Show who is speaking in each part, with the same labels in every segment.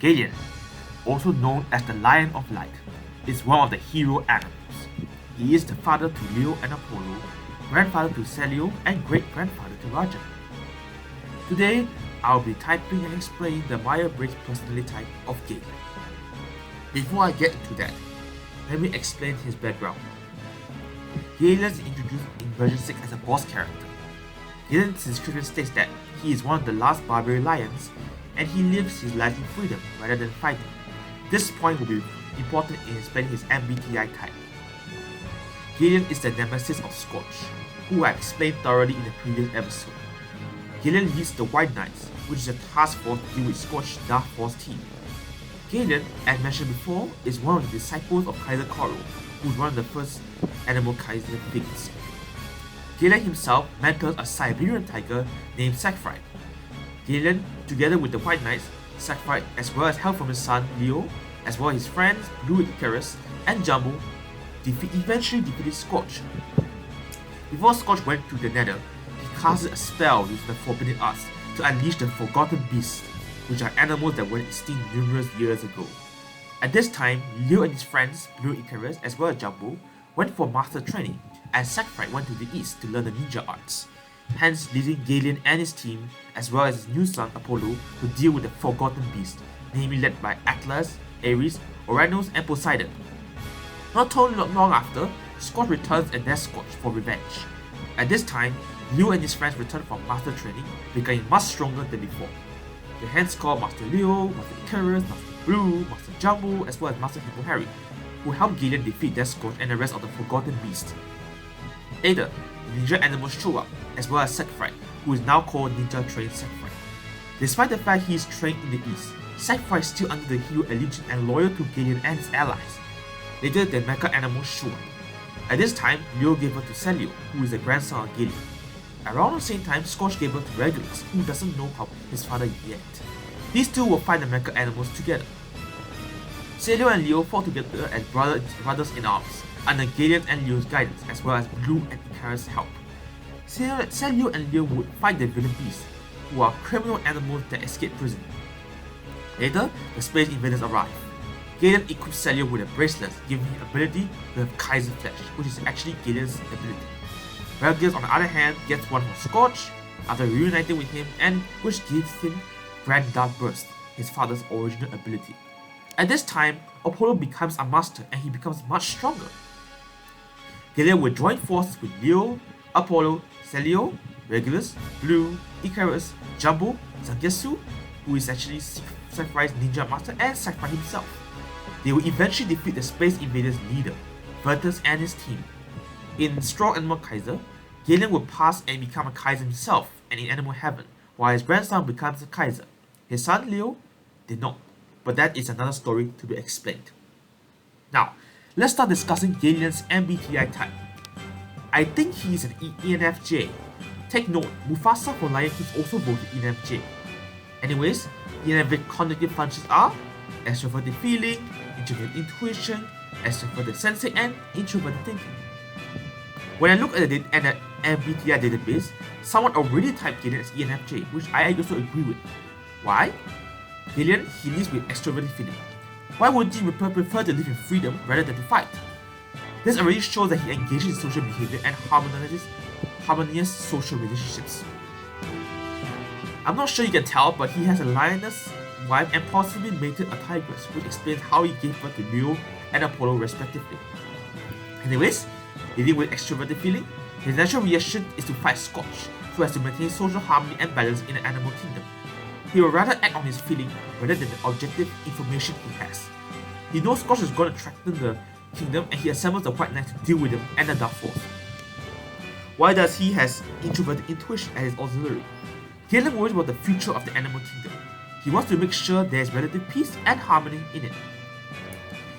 Speaker 1: Galleon, also known as the Lion of Light, is one of the hero animals. He is the father to Leo and Apollo, grandfather to Celio, and great-grandfather to Raja. Today, I'll be typing and explaining the Myersbriggs personality type of Galleon. Before I get into that, let me explain his background. Galleon is introduced in version 6 as a boss character. Gallion's description states that he is one of the last barbarian lions and he lives his life in freedom rather than fighting. This point will be important in explaining his MBTI type. Galleon is the nemesis of Scorch, who I explained thoroughly in the previous episode. Galleon leads the White Knights, which is a task force to deal with Scorch's Dark Force team. Galleon, as mentioned before, is one of the disciples of Kaiser who is one of the first animalkaiser Pics. Galleon himself mentors a Siberian tiger named Siegfried. Galleon, together with the White Knights, Siegfried, as well as help from his son Leo, as well as his friends Blue Icarus and Jumbo, eventually defeated Scorch. Before Scorch went to the Nether, he casted a spell using the Forbidden Arts to unleash the Forgotten Beasts, which are animals that went extinct numerous years ago. At this time, Leo and his friends Blue Icarus, as well as Jumbo, went for master training, and Siegfried went to the east to learn the ninja arts, hence leaving Galleon and his team, as well as his new son Apollo, to deal with the Forgotten Beast, namely led by Atlas, Ares, Uranus, and Poseidon. Not too long after, Scorch returns and asks Scorch for revenge. At this time, Leo and his friends return from master training, becoming much stronger than before. They hence call Master Leo, Master Icarus, Master Blue, Master Jumbo, as well as Master Hippo Harry, who help Galleon defeat their Scorch and the rest of the Forgotten Beast. Later, the ninja animals show up, as well as Siegfried, who is now called Ninja Trained Siegfried. Despite the fact he is trained in the east, Siegfried is still under the hero allegiance and loyal to Galleon and his allies. Later, the mecha animals show up. At this time, Leo gave birth to Celio, who is the grandson of Galleon. Around the same time, Scorch gave birth to Regulus, who doesn't know his father yet. These two will fight the mecha animals together. Celio and Leo fought together as brothers in arms, under Galleon and Leo's guidance, as well as Blue and Icarus' help. Celio and Leo would fight the villain beasts, who are criminal animals that escape prison. Later, the space invaders arrive. Galleon equips Celio with a bracelet, giving him the ability to have Kaiser flesh, which is actually Galleon's ability. Regulus, on the other hand, gets one from Scorch after reuniting with him, and which gives him Grand Dark Burst, his father's original ability. At this time, Apollo becomes a master and he becomes much stronger. Galleon will join forces with Leo, Apollo, Celio, Regulus, Blue, Icarus, Jumbo, Zangetsu, who is actually Siegfried's ninja master, and Siegfried himself. They will eventually defeat the Space Invaders leader, Virtus, and his team. In Strong Animal Kaiser, Galleon will pass and become a Kaiser himself and in Animal Heaven, while his grandson becomes a Kaiser. His son Leo did not, but that is another story to be explained. Now, let's start discussing Galleon's MBTI type. I think he is an ENFJ. Take note, Mufasa for Lion King also voted ENFJ. Anyways, ENFJ cognitive functions are extroverted feeling, introverted intuition, extroverted sensing, and introverted thinking. When I look at the MBTI database, someone already typed Galleon as ENFJ, which I also agree with. Why? Galleon, he lives with extroverted feeling. Why would he prefer to live in freedom rather than to fight? This already shows that he engages in social behavior and harmonious social relationships. I'm not sure you can tell, but he has a lioness wife and possibly mated a tigress, which explains how he gave birth to Leo and Apollo respectively. Anyways, living with extroverted feeling, his natural reaction is to fight Scorch, so as to maintain social harmony and balance in the animal kingdom. He will rather act on his feeling rather than the objective information he has. He knows Scorch is going to threaten the kingdom and he assembles the White Knight to deal with them and the Dark Force. Why does he has introverted intuition as his auxiliary? Galleon worries about the future of the animal kingdom. He wants to make sure there is relative peace and harmony in it.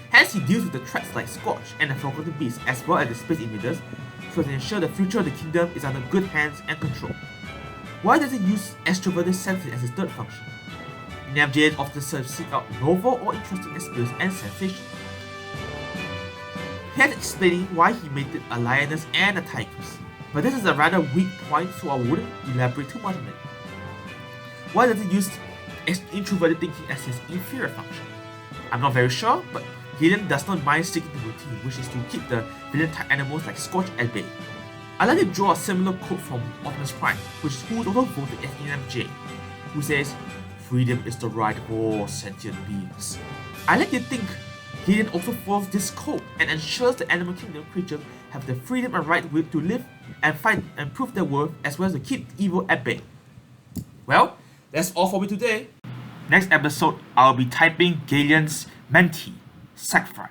Speaker 1: Hence, he deals with the threats like Scorch and the Forgotten Beast as well as the Space Invaders so as to ensure the future of the kingdom is under good hands and control. Why does he use extroverted sensing as his third function? ENFJs often seek out novel or interesting experiences and sensations. Here's explaining why he mated a lioness and a tigress, but this is a rather weak point so I wouldn't elaborate too much on it. Why does he use introverted thinking as his inferior function. I'm not very sure, but Galleon does not mind sticking to routine, which is to keep the villain type animals like Scorch at bay. I like to draw a similar quote from Optimus Prime, which is who also voted as ENFJ, who says, "Freedom is the right of all sentient beings." I like to think Galleon also follows this code and ensures the animal kingdom creatures have the freedom and right to live and fight and prove their worth, as well as to keep evil at bay. Well, that's all for me today. Next episode, I'll be typing Galleon's mentee, Sackfry.